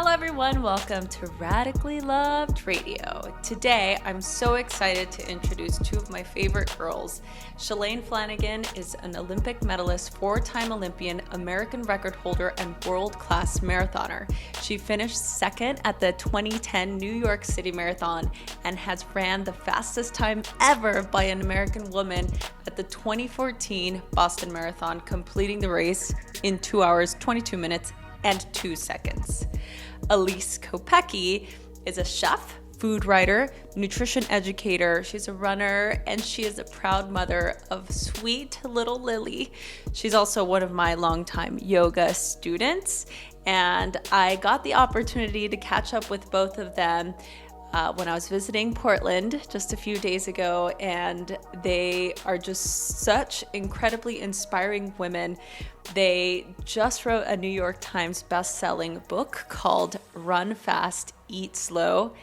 Hello everyone, welcome to Radically Loved Radio. Today, I'm so excited to introduce two of my favorite girls. Shalane Flanagan is an Olympic medalist, 4-time Olympian, American record holder, and world-class marathoner. She finished second at the 2010 New York City Marathon and has ran the fastest time ever by an American woman at the 2014 Boston Marathon, completing the race in 2 hours, 22 minutes, and 2 seconds. Elyse Kopecky is a chef, food writer, nutrition educator. She's a runner, and she is a proud mother of sweet little Lily. She's also one of my longtime yoga students, and I got the opportunity to catch up with both of them when I was visiting Portland just a few days ago, and they are just such incredibly inspiring women. They just wrote a New York Times best-selling book called Run Fast, Eat Slow,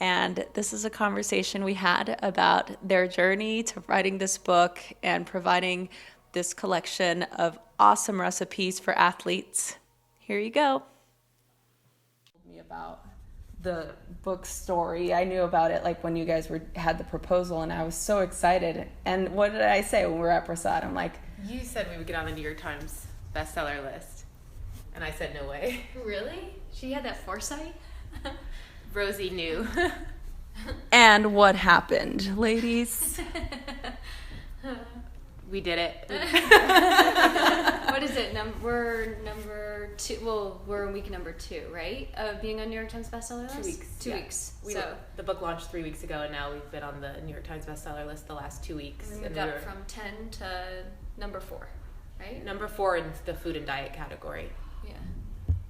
and this is a conversation we had about their journey to writing this book and providing this collection of awesome recipes for athletes. Here you go. Me about the book story. I knew about it like when you guys had the proposal, and I was so excited. And what did I say when we were at Prasad? I'm like, you said we would get on the New York Times bestseller list, and I said no way. Really? She had that foresight? Rosie knew. And what happened, ladies? We did it. What is it? We're number 2. Well, we're in week number 2, right? Of being on New York Times bestseller list? 2 weeks. 2 weeks. The book launched 3 weeks ago, and now we've been on the New York Times bestseller list the last 2 weeks. We moved up from 10 to number 4, right? Number 4 in the food and diet category. Yeah.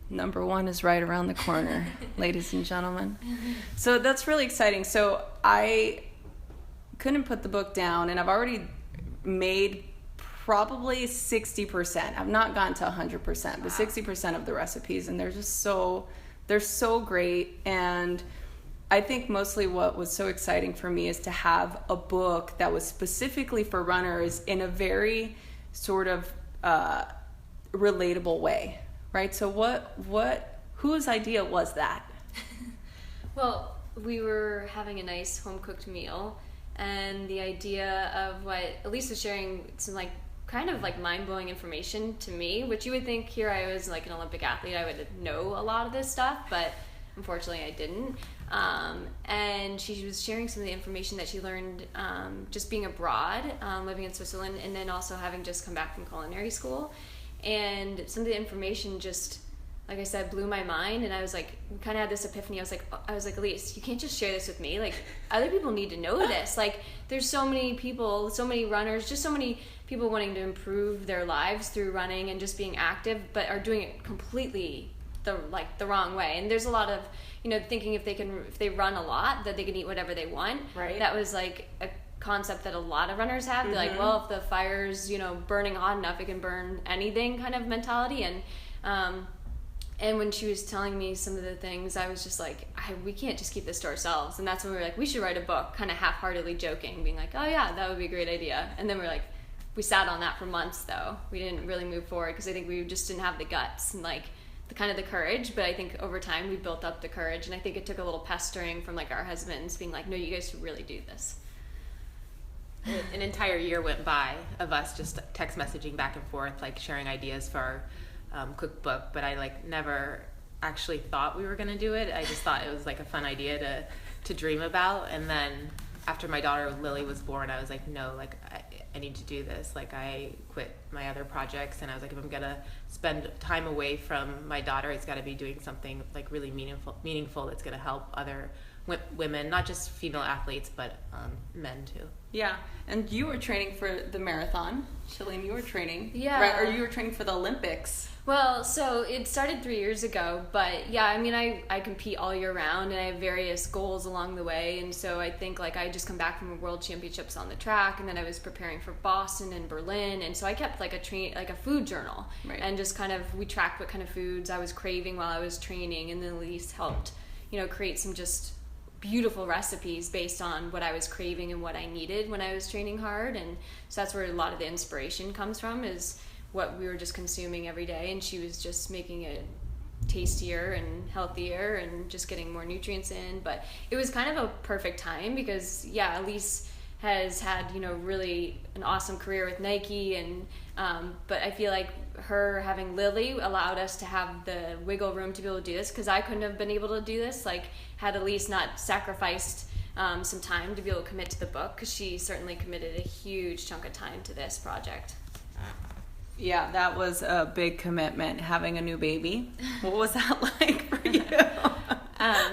Number 1 is right around the corner, ladies and gentlemen. So that's really exciting. So I couldn't put the book down, and I've already made probably 60%. I've not gotten to 100%, but 60% of the recipes, and they're so great. And I think mostly what was so exciting for me is to have a book that was specifically for runners in a very sort of relatable way, right? So whose idea was that? Well, we were having a nice home-cooked meal, and the idea of what Elyse was sharing, some kind of mind-blowing information to me, which you would think here I was like an Olympic athlete, I would know a lot of this stuff, but unfortunately I didn't. And she was sharing some of the information that she learned just being abroad, living in Switzerland, and then also having just come back from culinary school. And some of the information just, like I said, blew my mind, and I was like, kind of had this epiphany. I was like, Elyse, you can't just share this with me. Like, other people need to know this. Like, there's so many people, so many runners, just so many people wanting to improve their lives through running and just being active, but are doing it completely the wrong way. And there's a lot of, thinking if they run a lot, that they can eat whatever they want. Right. That was like a concept that a lot of runners have. They're like, well, if the fire's, burning hot enough, it can burn anything kind of mentality. And when she was telling me some of the things, I was just like, we can't just keep this to ourselves. And that's when we were like, we should write a book, kind of half-heartedly joking, being like, oh yeah, that would be a great idea. And then we sat on that for months, though. We didn't really move forward because I think we just didn't have the guts and the courage. But I think over time we built up the courage, and I think it took a little pestering from our husbands being like, no, you guys should really do this. An entire year went by of us just text messaging back and forth, sharing ideas for our cookbook, but I never actually thought we were going to do it. I just thought it was a fun idea to dream about. And then after my daughter Lily was born, I was like, no, I need to do this. I quit my other projects, and I was like, if I'm gonna spend time away from my daughter, it's got to be doing something really meaningful that's going to help other women, not just female athletes, but men too. Yeah, and you were training for the marathon. Shalane, you were training. Yeah. Right? Or you were training for the Olympics. Well, so it started 3 years ago, but yeah, I mean, I compete all year round, and I have various goals along the way, and so I think I just come back from World Championships on the track, and then I was preparing for Boston and Berlin, and so I kept a food journal, right. And just we tracked what kind of foods I was craving while I was training, and then Elyse helped, create some just beautiful recipes based on what I was craving and what I needed when I was training hard. And so that's where a lot of the inspiration comes from, is what we were just consuming every day, and she was just making it tastier and healthier and just getting more nutrients in. But it was kind of a perfect time because, yeah, Elyse has had, you know, really an awesome career with Nike, and but I feel like her having Lily allowed us to have the wiggle room to be able to do this, because I couldn't have been able to do this, like, had Elyse not sacrificed some time to be able to commit to the book, because she certainly committed a huge chunk of time to this project. Yeah, that was a big commitment, having a new baby. What was that like for you?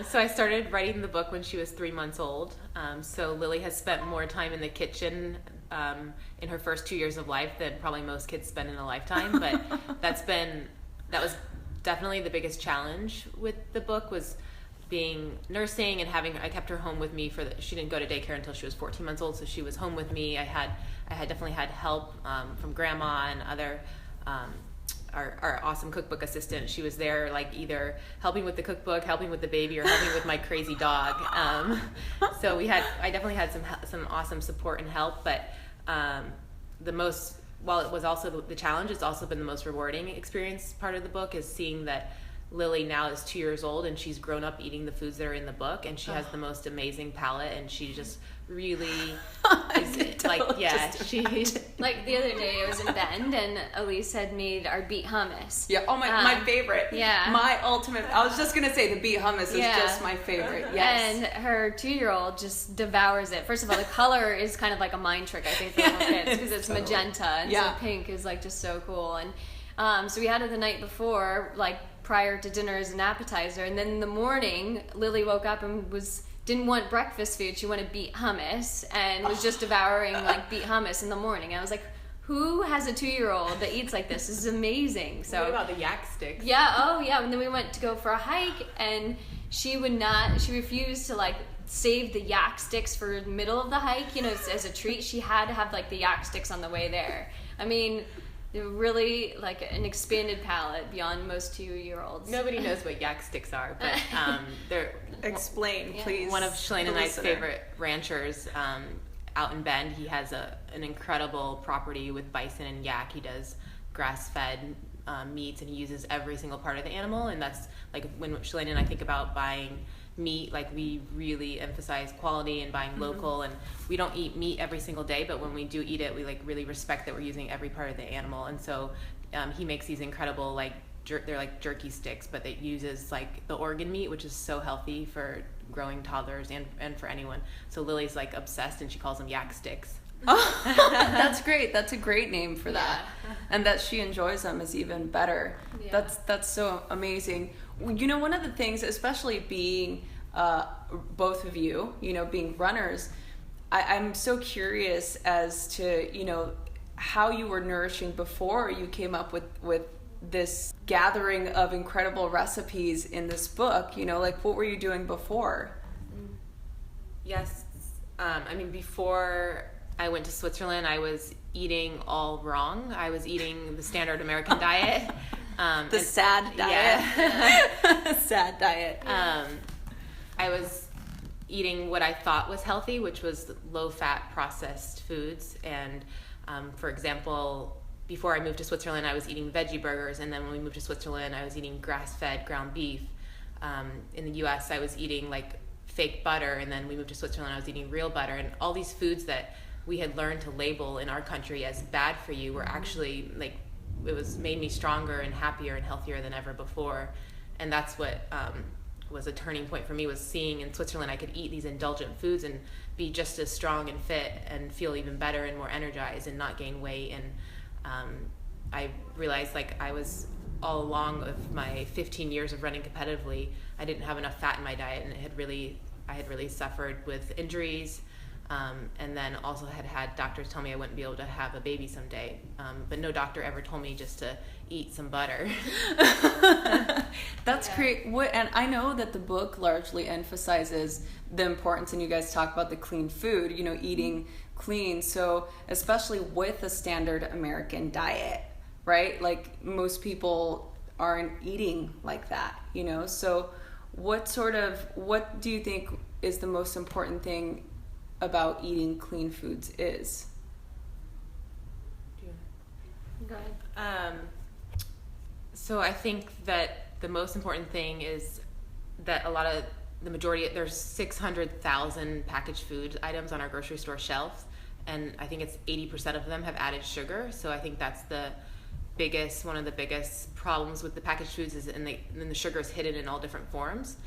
So I started writing the book when she was 3 months old. So Lily has spent more time in the kitchen in her first 2 years of life than probably most kids spend in a lifetime. But that was definitely the biggest challenge with the book, was being nursing and I kept her home with me she didn't go to daycare until she was 14 months old, so she was home with me. I had definitely had help from grandma and other our awesome cookbook assistant. She was there, like, either helping with the cookbook, helping with the baby, or helping with my crazy dog. So I definitely had some awesome support and help, but while it was also the challenge, it's also been the most rewarding experience part of the book, is seeing that Lily now is 2 years old and she's grown up eating the foods that are in the book, and she has the most amazing palate, and she just really is like, yeah, she like the other day I was in Bend and Elyse had made our beet hummus. Yeah, oh my favorite. Yeah. My ultimate, I was just gonna say the beet hummus is just my favorite. Yes. And her 2-year-old just devours it. First of all, the color is kind of like a mind trick, I think, for little kids, because it's magenta, and so pink is like just so cool. And so we had it the night before, like prior to dinner as an appetizer, and then in the morning Lily woke up and didn't want breakfast food. She wanted beet hummus and was just devouring like beet hummus in the morning. I was like, who has a 2-year-old that eats like this? This is amazing. So what about the yak sticks? Yeah, oh yeah. And then we went to go for a hike, and she refused to like save the yak sticks for the middle of the hike, you know, as a treat. She had to have like the yak sticks on the way there. I mean, they're really like an expanded palate beyond most 2-year-olds. Nobody knows what yak sticks are, but they're explain, please. One of Shalane and I's favorite ranchers out in Bend. He has an incredible property with bison and yak. He does grass-fed meats, and he uses every single part of the animal. And that's like, when Shalane and I think about buying meat, like, we really emphasize quality and buying local, and we don't eat meat every single day, but when we do eat it, we like really respect that we're using every part of the animal. And so he makes these incredible, like, they're like jerky sticks, but it uses like the organ meat, which is so healthy for growing toddlers and for anyone. So Lily's like obsessed, and she calls them yak sticks. Oh, that's great. That's a great name for that. Yeah. And that she enjoys them is even better. Yeah. That's so amazing. You know, one of the things, especially being both of you, you know, being runners, I'm so curious as to, you know, how you were nourishing before you came up with this gathering of incredible recipes in this book. You know, like, what were you doing before? Yes. I mean, before I went to Switzerland, I was eating all wrong. I was eating the standard American diet. Sad diet. Yeah. Sad diet. I was eating what I thought was healthy, which was low-fat processed foods. And for example, before I moved to Switzerland, I was eating veggie burgers. And then when we moved to Switzerland, I was eating grass-fed ground beef. In the U.S., I was eating like fake butter. And then we moved to Switzerland, I was eating real butter. And all these foods that we had learned to label in our country as bad for you were actually like, made me stronger and happier and healthier than ever before. And that's what was a turning point for me, was seeing in Switzerland I could eat these indulgent foods and be just as strong and fit and feel even better and more energized and not gain weight. And I realized, like, I was all along of my 15 years of running competitively, I didn't have enough fat in my diet, and I had really suffered with injuries. And then also had doctors tell me I wouldn't be able to have a baby someday. But no doctor ever told me just to eat some butter. That's great. And I know that the book largely emphasizes the importance, and you guys talk about the clean food, you know, eating clean. So especially with a standard American diet, right? Like, most people aren't eating like that, you know? So what do you think is the most important thing about eating clean foods is? Go ahead. So I think that the most important thing is that there's 600,000 packaged food items on our grocery store shelves, and I think it's 80% of them have added sugar. So I think that's one of the biggest problems with the packaged foods is and the sugar is hidden in all different forms.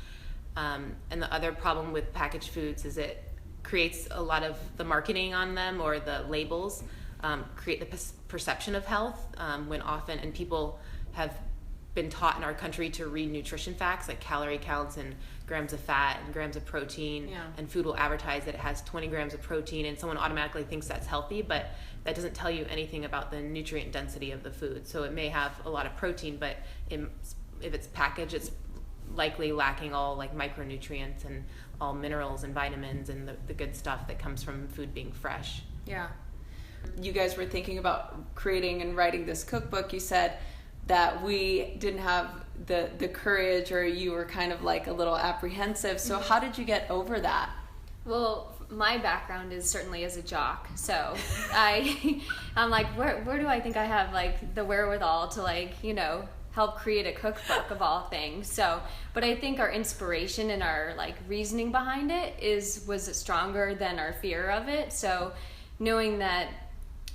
And the other problem with packaged foods is it creates a lot of the marketing on them, or the labels create the perception of health, when often, and people have been taught in our country to read nutrition facts like calorie counts and grams of fat and grams of protein, and food will advertise that it has 20 grams of protein, and someone automatically thinks that's healthy, but that doesn't tell you anything about the nutrient density of the food. So it may have a lot of protein, but if it's packaged, it's likely lacking all like micronutrients and all minerals and vitamins and the good stuff that comes from food being fresh. Yeah. You guys were thinking about creating and writing this cookbook. You said that we didn't have the courage, or you were kind of like a little apprehensive. So how did you get over that? Well, my background is certainly as a jock, so I'm like, where do I think I have like the wherewithal to like, help create a cookbook of all things. So, but I think our inspiration and our like reasoning behind it was stronger than our fear of it. So knowing that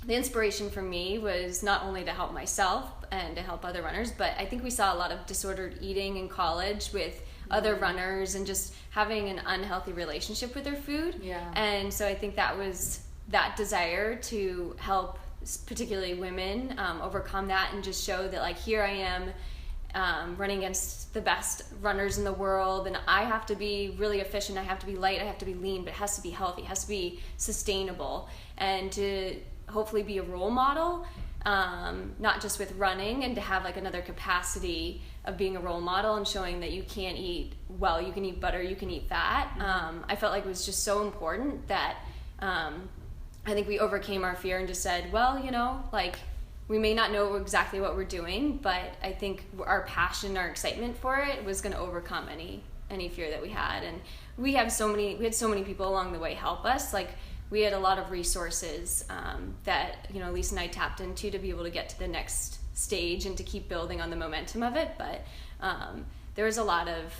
the inspiration for me was not only to help myself and to help other runners, but I think we saw a lot of disordered eating in college with other runners and just having an unhealthy relationship with their food. Yeah. And so I think that was that desire to help particularly women overcome that and just show that like here I am running against the best runners in the world, and I have to be really efficient, I have to be light, I have to be lean, but it has to be healthy, it has to be sustainable, and to hopefully be a role model, not just with running, and to have like another capacity of being a role model and showing that you can eat well, you can eat butter, you can eat fat. I felt like it was just so important that I think we overcame our fear and just said, well, like we may not know exactly what we're doing, but I think our passion, our excitement for it was going to overcome any fear that we had. And we had so many people along the way help us. Like we had a lot of resources that Elyse and I tapped into to be able to get to the next stage and to keep building on the momentum of it. But there was a lot of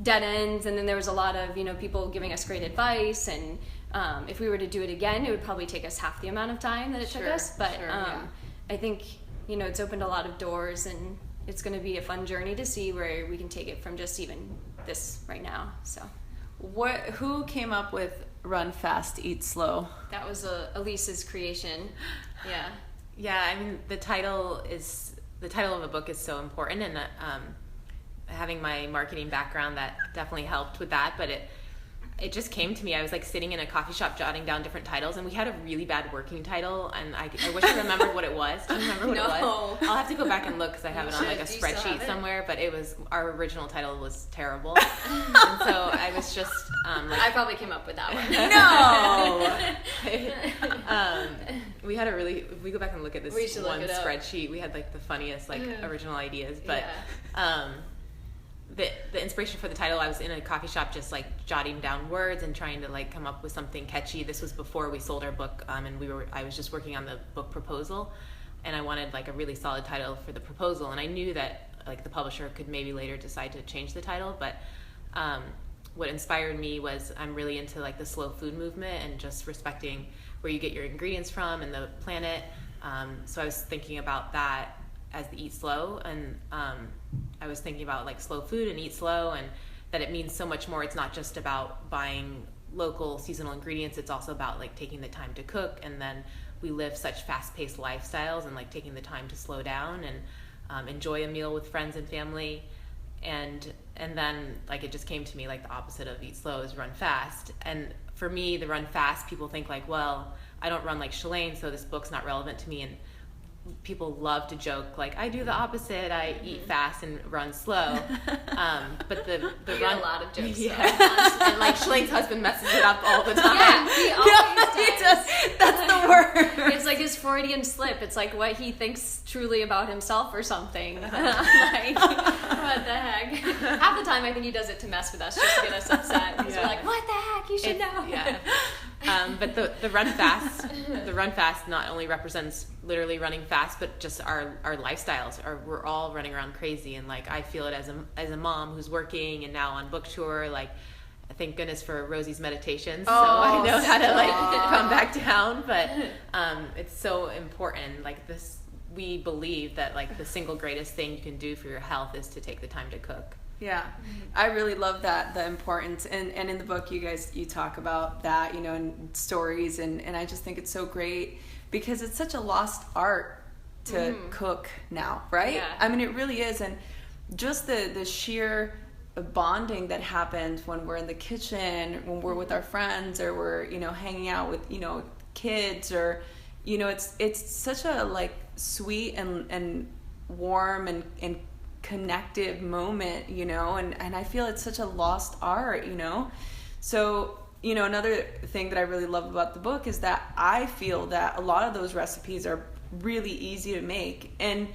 dead ends, and then there was a lot of people giving us great advice, and if we were to do it again, it would probably take us half the amount of time that it took us. But I think it's opened a lot of doors, and it's going to be a fun journey to see where we can take it from just even this right now. So who came up with Run Fast, Eat Slow? That was Elyse's creation. Yeah, I mean the title of a book is so important, and having my marketing background, that definitely helped with that. But it just came to me. I was like sitting in a coffee shop jotting down different titles, and we had a really bad working title, and I wish I remembered what it was. Do you remember what it was? I'll have to go back and look because I have it on like a spreadsheet somewhere, but our original title was terrible. And so I was just I probably came up with that one. No! We had if we go back and look at this one spreadsheet, we had like the funniest like original ideas, but the inspiration for the title, I was in a coffee shop just like jotting down words and trying to like come up with something catchy. This was before we sold our book, and I was just working on the book proposal, and I wanted like a really solid title for the proposal, and I knew that like the publisher could maybe later decide to change the title, but what inspired me was I'm really into like the slow food movement and just respecting where you get your ingredients from and the planet. So I was thinking about that as the Eat Slow, and I was thinking about like slow food and eat slow, and that it means so much more. It's not just about buying local seasonal ingredients, it's also about like taking the time to cook, and then we live such fast-paced lifestyles, and like taking the time to slow down and enjoy a meal with friends and family. And then like it just came to me like the opposite of eat slow is run fast. And for me, the run fast, people think like, well, I don't run like Shalane, so this book's not relevant to me. And people love to joke like I do the opposite. I eat fast and run slow. But the run, a lot of jokes. And like Shalane's husband messes it up all the time. Yeah, he always does. That's the word. It's like his Freudian slip. It's like what he thinks truly about himself or something. Like, what the heck? Half the time I think he does it to mess with us, just to get us upset. Because we're like, what the heck? You should know. Yeah. But the run fast not only represents literally running fast, but just our lifestyles. We're all running around crazy, and like I feel it as a mom who's working and now on book tour. Like, thank goodness for Rosie's meditations, so I know how to like come back down. But it's so important. Like this, we believe that like the single greatest thing you can do for your health is to take the time to cook. Yeah, I really love that, the importance, and in the book you talk about that, in stories, and I just think it's so great because it's such a lost art to cook now, right? Yeah. I mean, it really is, and just the sheer bonding that happens when we're in the kitchen, when we're with our friends, or we're, hanging out with, kids, or, it's such a like sweet and warm and connective moment, and I feel it's such a lost art, so another thing that I really love about the book is that I feel that a lot of those recipes are really easy to make, and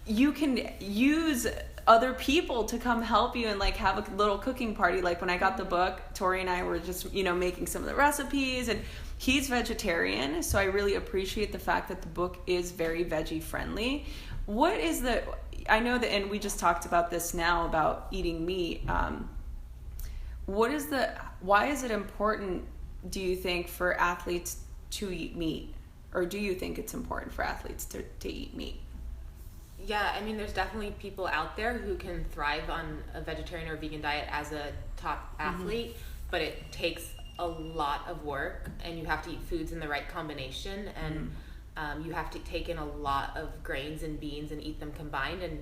you can use other people to come help you and like have a little cooking party. Like when I got the book, Tori and I were just making some of the recipes, and he's vegetarian, so I really appreciate the fact that the book is very veggie friendly. What is I know that, and we just talked about this now about eating meat. Why is it important, do you think, for athletes to eat meat? Or do you think it's important for athletes to eat meat? Yeah, I mean, there's definitely people out there who can thrive on a vegetarian or vegan diet as a top athlete, but it takes a lot of work, and you have to eat foods in the right combination, and you have to take in a lot of grains and beans and eat them combined, and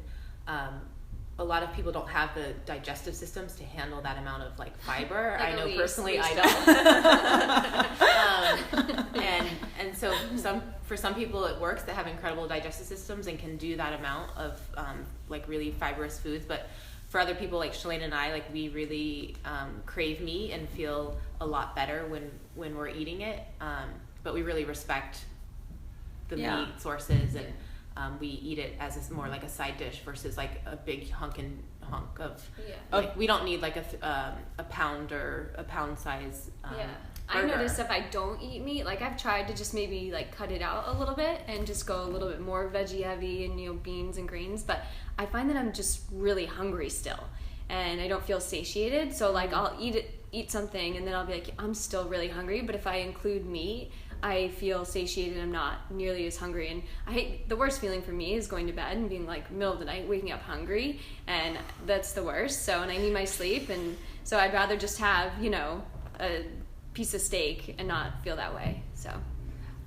a lot of people don't have the digestive systems to handle that amount of like fiber. Like I know Elyse, personally I don't. And so for some people it works that have incredible digestive systems and can do that amount of like really fibrous foods, but for other people like Shalane and I, like we really crave meat and feel a lot better when we're eating it, but we really respect the meat sources, and we eat it as more like a side dish versus like a big hunk of like we don't need like a pound or a pound size burger. I notice if I don't eat meat, like I've tried to just maybe like cut it out a little bit and just go a little bit more veggie heavy and beans and grains, but I find that I'm just really hungry still and I don't feel satiated, so like I'll eat something and then I'll be like, I'm still really hungry, but if I include meat I feel satiated, I'm not nearly as hungry, and I hate, the worst feeling for me is going to bed and being like middle of the night waking up hungry, and that's the worst, and I need my sleep, and so I'd rather just have a piece of steak and not feel that way. So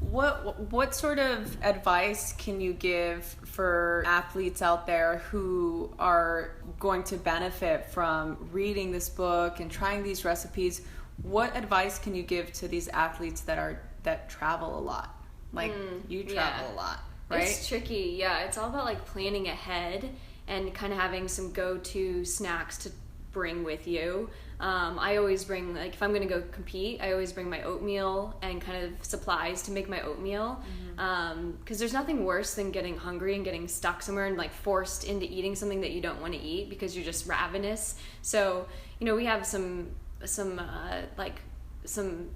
what sort of advice can you give for athletes out there who are going to benefit from reading this book and trying these recipes? What advice can you give to these athletes that travel a lot? Like you travel a lot, right? It's tricky. Yeah, it's all about like planning ahead and kind of having some go-to snacks to bring with you. I always bring, like if I'm going to go compete, I always bring my oatmeal and kind of supplies to make my oatmeal, because there's nothing worse than getting hungry and getting stuck somewhere and like forced into eating something that you don't want to eat because you're just ravenous. So we have some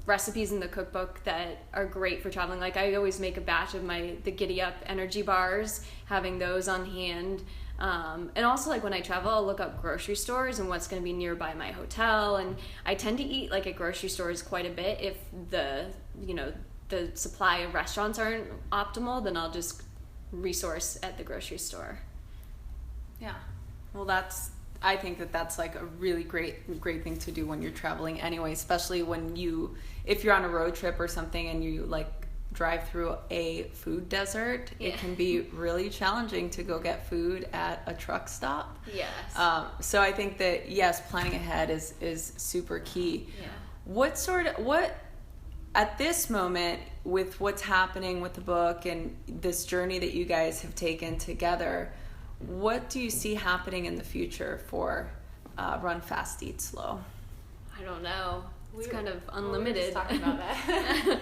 recipes in the cookbook that are great for traveling. Like I always make a batch of the Giddy Up energy bars, having those on hand. And also like when I travel, I'll look up grocery stores and what's going to be nearby my hotel. And I tend to eat like at grocery stores quite a bit. If the supply of restaurants aren't optimal, then I'll just resource at the grocery store. Yeah. Well, I think that's like a really great thing to do when you're traveling anyway, especially if you're on a road trip or something and you like drive through a food desert. It can be really challenging to go get food at a truck stop. Yes. So I think that planning ahead is super key. Yeah. What at this moment, with what's happening with the book and this journey that you guys have taken together, what do you see happening in the future for Run Fast, Eat Slow? I don't know. It's kind of unlimited. We were just talking about that.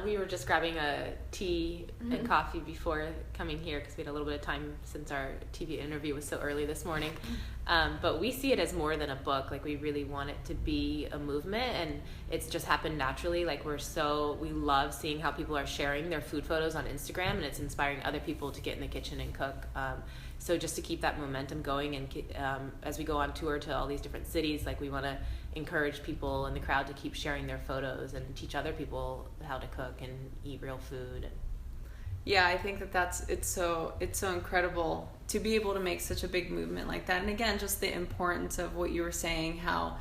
We were just grabbing a tea and coffee before coming here because we had a little bit of time since our TV interview was so early this morning. But we see it as more than a book. Like, we really want it to be a movement, and it's just happened naturally. Like, we love seeing how people are sharing their food photos on Instagram, and it's inspiring other people to get in the kitchen and cook. So just to keep that momentum going, and as we go on tour to all these different cities, like, we want to encourage people in the crowd to keep sharing their photos and teach other people how to cook and eat real food. Yeah, I think it's so incredible to be able to make such a big movement like that. And again, just the importance of what you were saying, how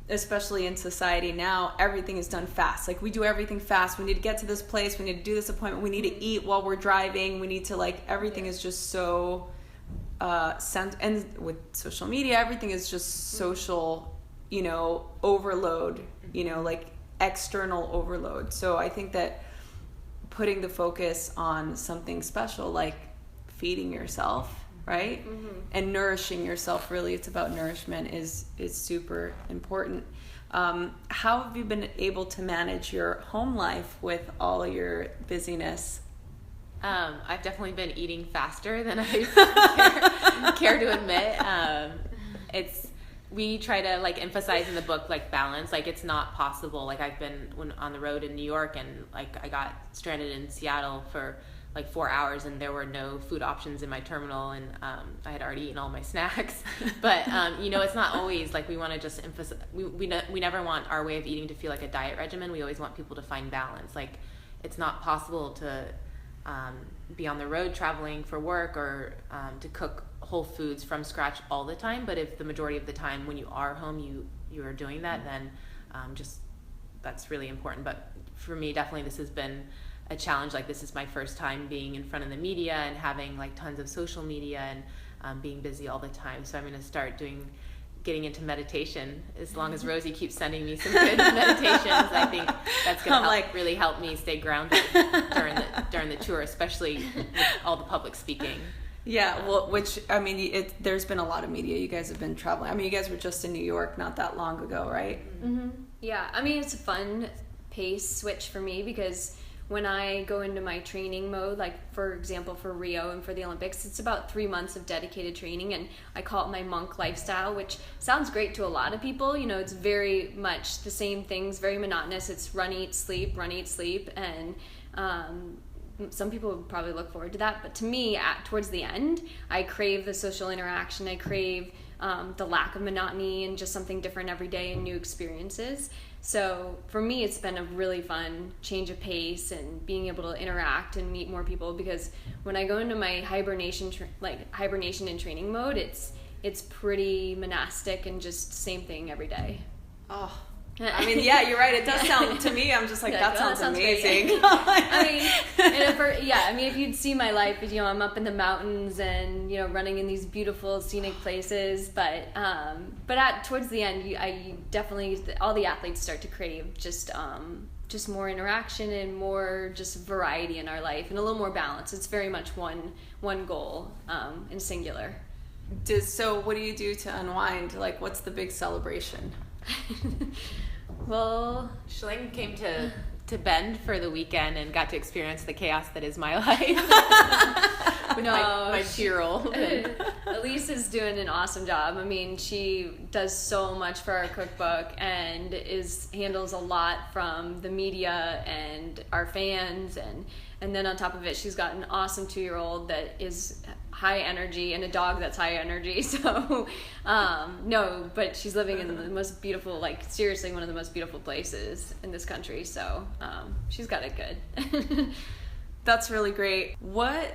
especially in society now, everything is done fast. Like, we do everything fast. We need to get to this place. We need to do this appointment. We need to eat while we're driving. We need to, like, everything is just so and with social media, everything is just social, overload, like external overload. So I think that putting the focus on something special, like feeding yourself, right? And nourishing yourself, really, it's about nourishment, is super important. How have you been able to manage your home life with all of your busyness? I've definitely been eating faster than I care to admit. We try to, like, emphasize in the book, like, balance. Like, it's not possible. Like, I've been on the road in New York, and, like, I got stranded in Seattle for like 4 hours, and there were no food options in my terminal, and I had already eaten all my snacks. But it's not always like we want to just emphasize. We never want our way of eating to feel like a diet regimen. We always want people to find balance. Like, it's not possible to be on the road traveling for work or to cook whole foods from scratch all the time. But if the majority of the time when you are home you are doing that, then that's really important. But for me, definitely this has been a challenge. Like, this is my first time being in front of the media and having, like, tons of social media and being busy all the time. So I'm going to start getting into meditation. As long as Rosie keeps sending me some good meditations, I think that's going to really help me stay grounded during the tour, especially with all the public speaking. Yeah, well, which, I mean, there's been a lot of media. You guys have been traveling. I mean, you guys were just in New York not that long ago, right? Yeah, I mean, it's a fun pace switch for me, because when I go into my training mode, like, for example, for Rio and for the Olympics, it's about 3 months of dedicated training, and I call it my monk lifestyle, which sounds great to a lot of people. It's very much the same things, very monotonous. It's run, eat, sleep, and some people would probably look forward to that. But to me, towards the end, I crave the social interaction. I crave the lack of monotony and just something different every day and new experiences. So for me, it's been a really fun change of pace and being able to interact and meet more people, because when I go into my hibernation and training mode, it's pretty monastic and just same thing every day. Oh, I mean, yeah, you're right. It does sound, to me, I'm just like, that sounds amazing. I mean, if you'd see my life, I'm up in the mountains and, running in these beautiful scenic places. But towards the end, you definitely, all the athletes start to crave just more interaction and more just variety in our life and a little more balance. It's very much one goal and singular. So what do you do to unwind? Like, what's the big celebration? Well, Shalane came to Bend for the weekend and got to experience the chaos that is my life with my 2-year-old. Elyse is doing an awesome job. I mean, she does so much for our cookbook and handles a lot from the media and our fans, and then on top of it, she's got an awesome 2-year-old that is high energy and a dog that's high energy. So but she's living in the most beautiful, like, seriously one of the most beautiful places in this country. So she's got it good. That's really great. What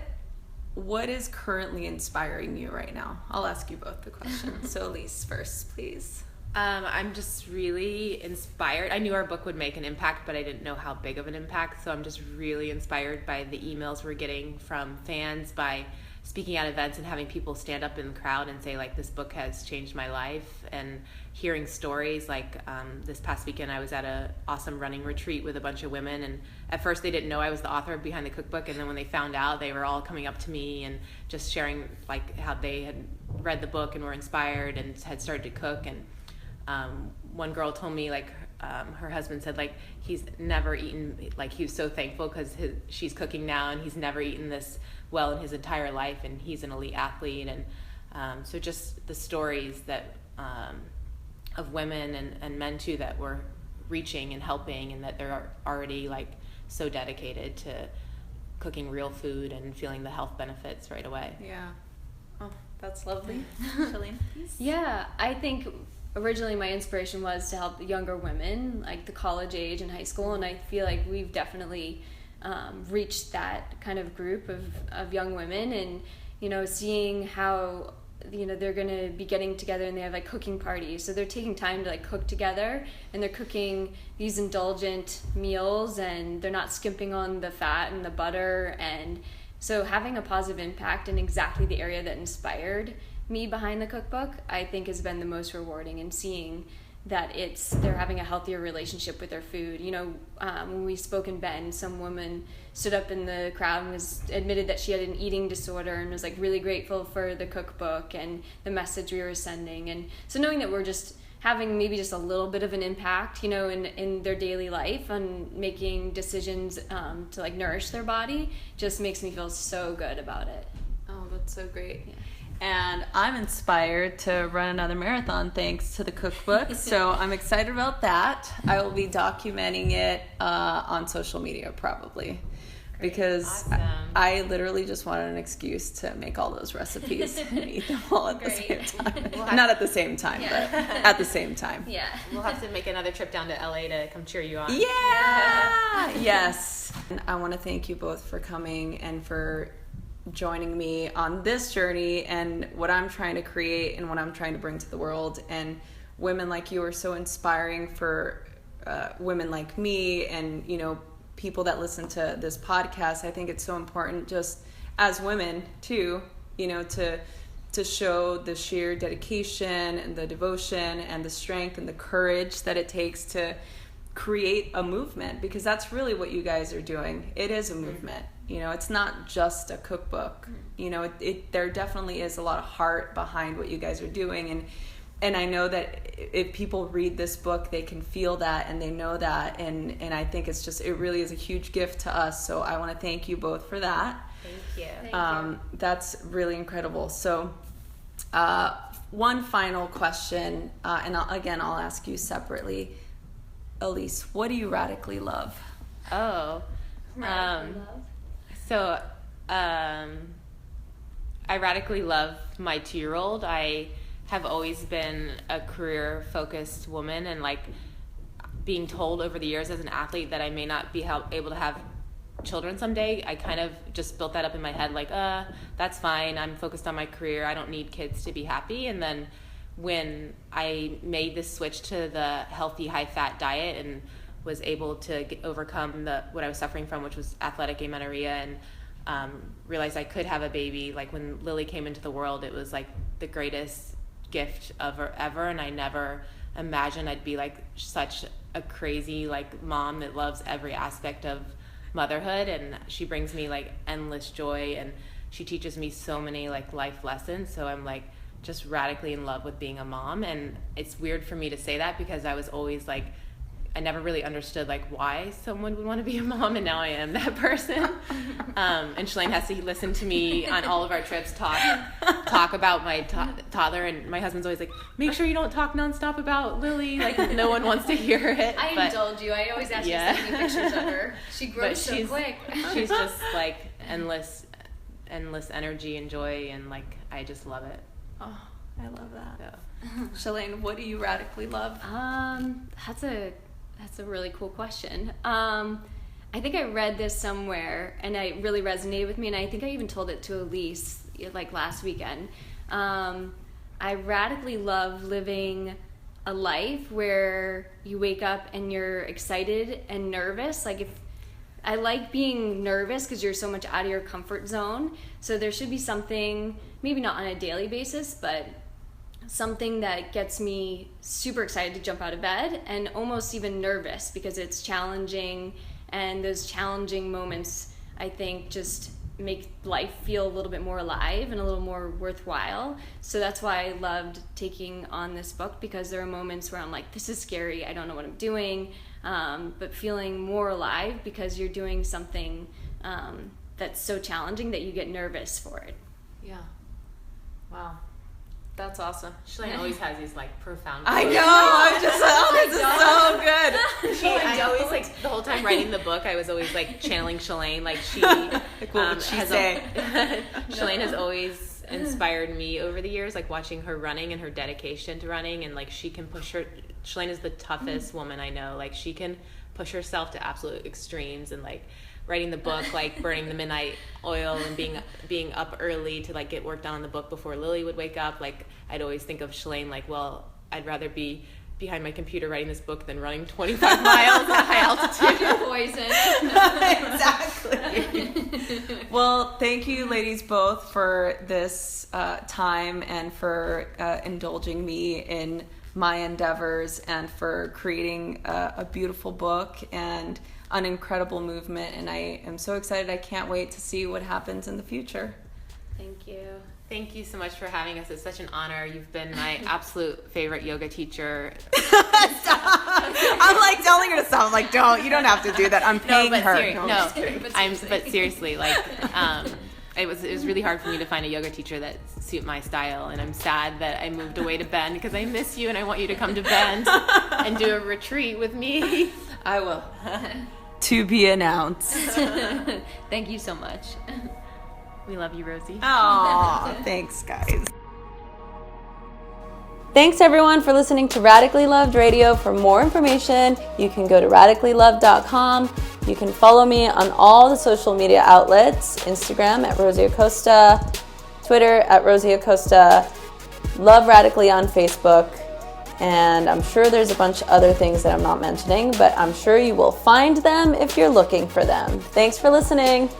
is currently inspiring you right now? I'll ask you both the question. So Elyse first, please. I'm just really inspired. I knew our book would make an impact, but I didn't know how big of an impact. So I'm just really inspired by the emails we're getting from fans, by speaking at events and having people stand up in the crowd and say, like, this book has changed my life, and hearing stories. Like, this past weekend I was at a awesome running retreat with a bunch of women, and at first they didn't know I was the author behind the cookbook, and then when they found out, they were all coming up to me and just sharing, like, how they had read the book and were inspired and had started to cook. And one girl told me, like, her husband said like he's never eaten, like he was so thankful because she's cooking now and he's never eaten this well in his entire life, and he's an elite athlete. And so just the stories that of women and men too that were reaching and helping, and that they're already like so dedicated to cooking real food and feeling the health benefits right away. Yeah. Oh, that's lovely. Shalane, please? Yeah, I think originally my inspiration was to help younger women, like the college age and high school, and I feel like we've definitely reached that kind of group of young women, and, you know, seeing how, you know, they're going to be getting together and they have like cooking parties. So they're taking time to like cook together, and they're cooking these indulgent meals, and they're not skimping on the fat and the butter. And so having a positive impact in exactly the area that inspired me behind the cookbook, I think has been the most rewarding, and seeing that they're having a healthier relationship with their food. You know, when we spoke in Bend, some woman stood up in the crowd and admitted that she had an eating disorder, and was like really grateful for the cookbook and the message we were sending. And so knowing that we're just having maybe just a little bit of an impact, you know, in their daily life on making decisions to like nourish their body, just makes me feel so good about it. Oh, that's so great. Yeah. And I'm inspired to run another marathon thanks to the cookbook. So I'm excited about that. I will be documenting it on social media probably. Great. Because Awesome. I literally just wanted an excuse to make all those recipes and eat them all at the same time. Not at the same time, but at the same time. Yeah. We'll have to make another trip down to LA to come cheer you on. Yeah! Yes. And I want to thank you both for coming and for joining me on this journey and what I'm trying to create and what I'm trying to bring to the world. And women like you are so inspiring for women like me, and, you know, people that listen to this podcast. I think it's so important just as women too, you know, to show the sheer dedication and the devotion and the strength and the courage that it takes to create a movement, because that's really what you guys are doing. It is a movement. You know, it's not just a cookbook. You know, there definitely is a lot of heart behind what you guys are doing, and I know that if people read this book, they can feel that and they know that, and I think it really is a huge gift to us. So I want to thank you both for that. Thank you. Thank you. That's really incredible. So one final question, and I'll ask you separately. Elyse, what do you radically love? Oh, Radically love. so I radically love my 2-year-old. I have always been a career-focused woman, and like being told over the years as an athlete that I may not be able to have children someday, I kind of just built that up in my head, like, that's fine. I'm focused on my career. I don't need kids to be happy. And then when I made this switch to the healthy, high-fat diet and was able to overcome what I was suffering from, which was athletic amenorrhea, and realized I could have a baby. Like when Lily came into the world, it was like the greatest gift ever, and I never imagined I'd be like such a crazy like mom that loves every aspect of motherhood, and she brings me like endless joy, and she teaches me so many like life lessons. So I'm like just radically in love with being a mom. And it's weird for me to say that because I was always like, I never really understood like why someone would want to be a mom, and now I am that person. And Shalane has to listen to me on all of our trips talk about my toddler, and my husband's always like, make sure you don't talk nonstop about Lily, like no one wants to hear it. I indulge you. I always ask you to send me pictures of her. She grows so quick. She's just like endless energy and joy, and like I just love it. Oh, I love that. So. Shalane, what do you radically love? That's a really cool question. I think I read this somewhere and it really resonated with me, and I think I even told it to Elyse like last weekend. I radically love living a life where you wake up and you're excited and nervous. Like I like being nervous because you're so much out of your comfort zone. So there should be something, maybe not on a daily basis, but something that gets me super excited to jump out of bed, and almost even nervous because it's challenging. And those challenging moments, I think, just make life feel a little bit more alive and a little more worthwhile. So that's why I loved taking on this book, because there are moments where I'm like, this is scary, I don't know what I'm doing, but feeling more alive because you're doing something that's so challenging that you get nervous for it. Yeah. Wow. That's awesome. Shalane always has these like profound I quotes. know. I'm just this is so good. I always like the whole time writing the book, I was always like channeling Shalane. Like she, What would she say? Shalane has always inspired me over the years, like watching her running and her dedication to running, and like she can push her. Shalane is the toughest woman I know. Like she can push herself to absolute extremes, and like writing the book, like burning the midnight oil and being up early to like get work done on the book before Lily would wake up. Like I'd always think of Shalane like, well, I'd rather be behind my computer writing this book than running 25 miles at high altitude. Poison. Exactly. Well, thank you, ladies, both for this time and for indulging me in my endeavors and for creating a beautiful book and an incredible movement. And I am so excited. I can't wait to see what happens in the future. Thank you. Thank you so much for having us. It's such an honor. You've been my absolute favorite yoga teacher. I'm like telling her to stop. I'm like, you don't have to do that. I'm paying her. But seriously, like, it was really hard for me to find a yoga teacher that suit my style, and I'm sad that I moved away to Bend because I miss you and I want you to come to Bend and do a retreat with me. I will. To be announced. Thank you so much. We love you, Rosie. Aw, thanks, guys. Thanks, everyone, for listening to Radically Loved Radio. For more information, you can go to radicallyloved.com. You can follow me on all the social media outlets, Instagram at Rosie Acosta, Twitter at Rosie Acosta, Love Radically on Facebook, and I'm sure there's a bunch of other things that I'm not mentioning, but I'm sure you will find them if you're looking for them. Thanks for listening.